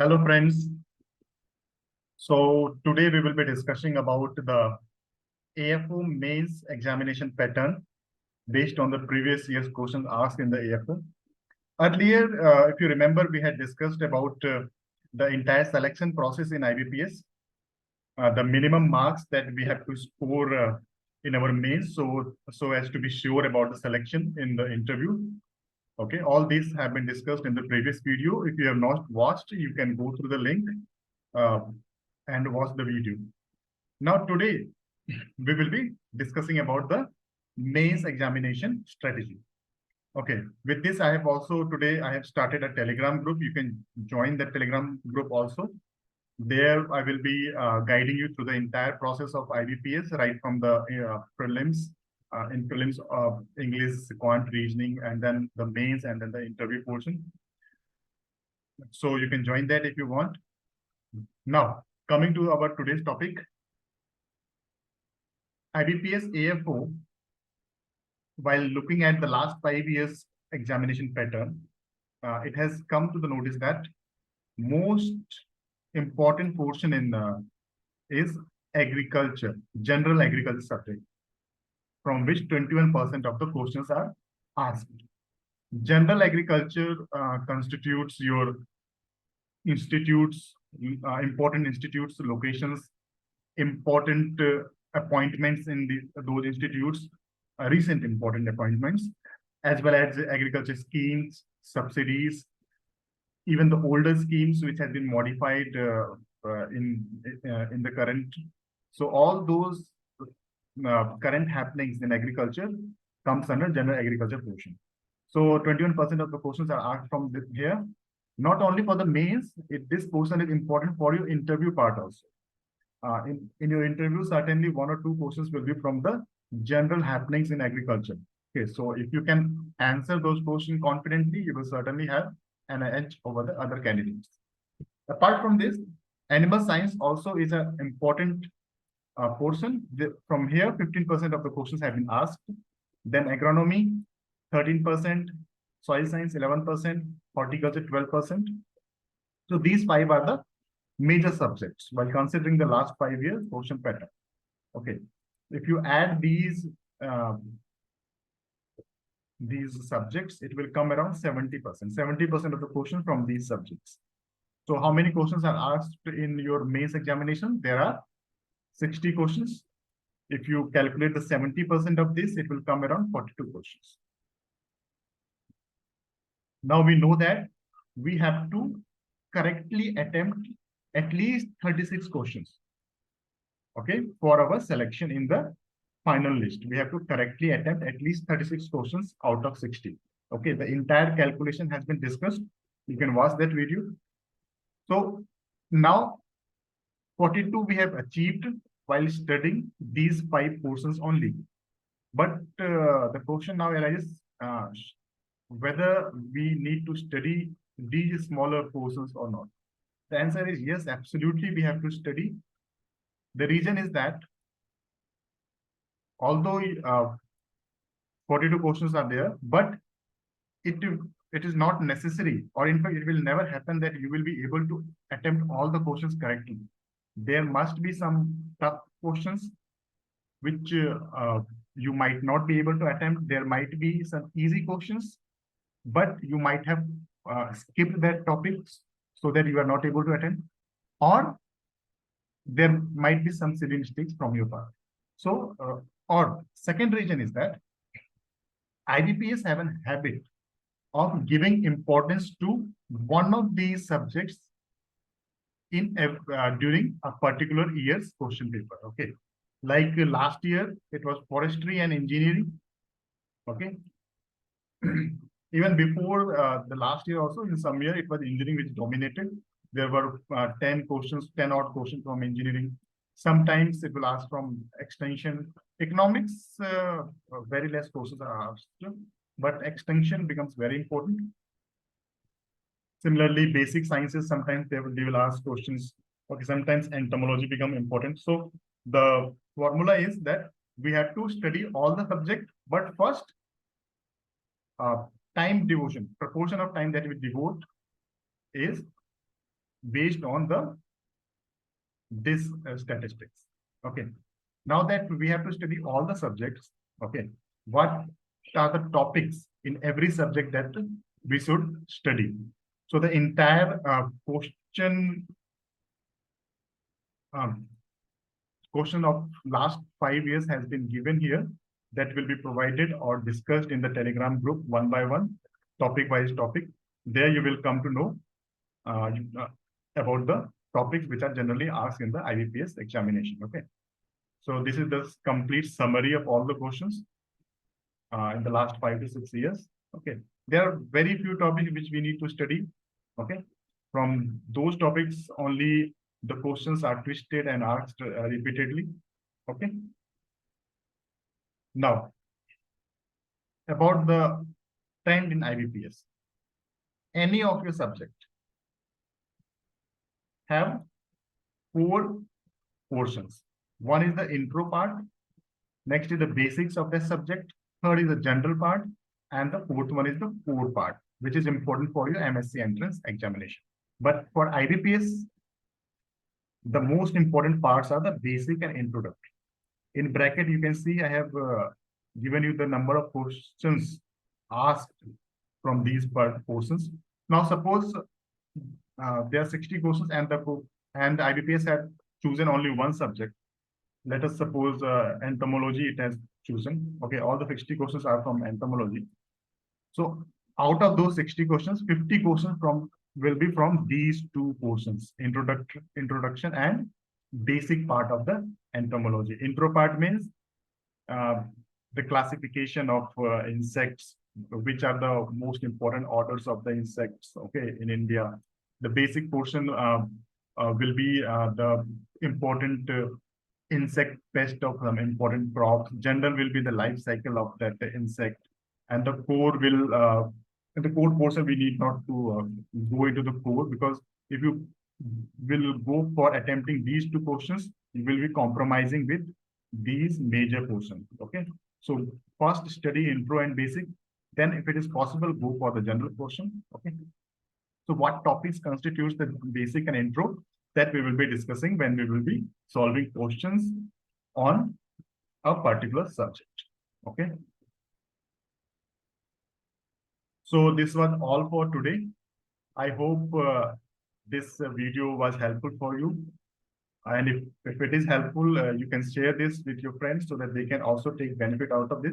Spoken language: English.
Hello friends. So today we will be discussing about the AFO mains examination pattern based on the previous year's questions asked in the AFO. Earlier, if you remember, we had discussed about the entire selection process in IBPS, the minimum marks that we have to score in our mains, so as to be sure about the selection in the interview. Okay, all these have been discussed in the previous video. If you have not watched, you can go through the link uh, and watch the video. Now today, we will be discussing about the mains examination strategy. Okay, with this, I have started a Telegram group. You can join the Telegram group also. There, I will be guiding you through the entire process of IBPS, right from the prelims, in prelims of English, quant, reasoning, and then the mains, and then the interview portion. So you can join that if you want. Now, coming to our today's topic, IBPS AFO, while looking at the last 5 years examination pattern, it has come to the notice that most important portion in is agriculture, general agriculture subject, from which 21% of the questions are asked. General agriculture constitutes your institutes, important institutes, locations, important appointments in those institutes, recent important appointments, as well as agriculture schemes, subsidies, even the older schemes which have been modified in the current. So all those current happenings in agriculture comes under general agriculture portion. So 21% of the questions are asked from here. Not only for the mains, this portion is important for your interview part also. In your interview, certainly 1 or 2 questions will be from the general happenings in agriculture. Okay, so if you can answer those questions confidently, you will certainly have an edge over the other candidates. Apart from this, animal science also is an important portion. From here, 15% of the questions have been asked. Then agronomy, 13%, soil science, 11%, horticulture, 12%. So these 5 are the major subjects while considering the last 5 years question pattern. Okay, if you add these subjects, it will come around 70%. 70% of the questions from these subjects. So how many questions are asked in your mains examination? There are 60 questions. If you calculate the 70% of this, it will come around 42 questions. Now we know that we have to correctly attempt at least 36 questions. Okay, for our selection in the final list, we have to correctly attempt at least 36 questions out of 60. Okay, the entire calculation has been discussed. You can watch that video. So now 42 we have achieved while studying these 5 portions only. But the question now arises whether we need to study these smaller portions or not. The answer is yes, absolutely we have to study. The reason is that although 42 questions are there, but it is not necessary, or in fact, it will never happen that you will be able to attempt all the questions correctly. There must be some tough questions which you might not be able to attempt. There might be some easy questions, but you might have skipped that topics so that you are not able to attempt, or there might be some silly mistakes from your part. So, or second reason is that IBPS have a habit of giving importance to one of these subjects in during a particular year's question paper. Okay, like last year it was forestry and engineering. Okay, even before the last year also, in some year it was engineering which dominated. There were 10 odd questions from engineering. Sometimes it will ask from extension. Economics, very less questions are asked, but extension becomes very important. Similarly, basic sciences, sometimes they will ask questions. Okay, sometimes entomology become important. So the formula is that we have to study all the subject, but first, time devotion, proportion of time that we devote is based on this statistics. Okay. Now that we have to study all the subjects, okay, what are the topics in every subject that we should study? So the entire um, question of last 5 years has been given here, that will be provided or discussed in the Telegram group one by one, topic wise topic. There you will come to know about the topics which are generally asked in the IBPS examination. Okay. So this is the complete summary of all the questions in the last 5 to 6 years. Okay. There are very few topics which we need to study. Okay. From those topics, only the questions are twisted and asked repeatedly. Okay. Now, about the trend in IBPS. Any of your subject have 4 portions. One is the intro part. Next is the basics of the subject. Third is the general part. And the fourth one is the core part, which is important for your MSc entrance examination. But for IBPS, the most important parts are the basic and introductory. In bracket, you can see I have given you the number of questions asked from these portions. Now, suppose there are 60 questions and IBPS had chosen only one subject. Let us suppose entomology it has chosen. Okay, all the 60 questions are from entomology. So out of those 60 questions, 50 questions will be from these 2 portions, introduction and basic part of the entomology. Intro part means uh, the classification of insects, which are the most important orders of the insects, okay, in India. The basic portion will be the important insect pest of some important crops. General will be the life cycle of that insect. And the core will, in the core portion, we need not to go into the core, because if you will go for attempting these 2 questions, you will be compromising with these major portions. Okay. So first study intro and basic, then if it is possible, go for the general portion. Okay. So what topics constitutes the basic and intro, that we will be discussing when we will be solving questions on a particular subject. Okay. So this was all for today. I hope this video was helpful for you. And if it is helpful, you can share this with your friends so that they can also take benefit out of this.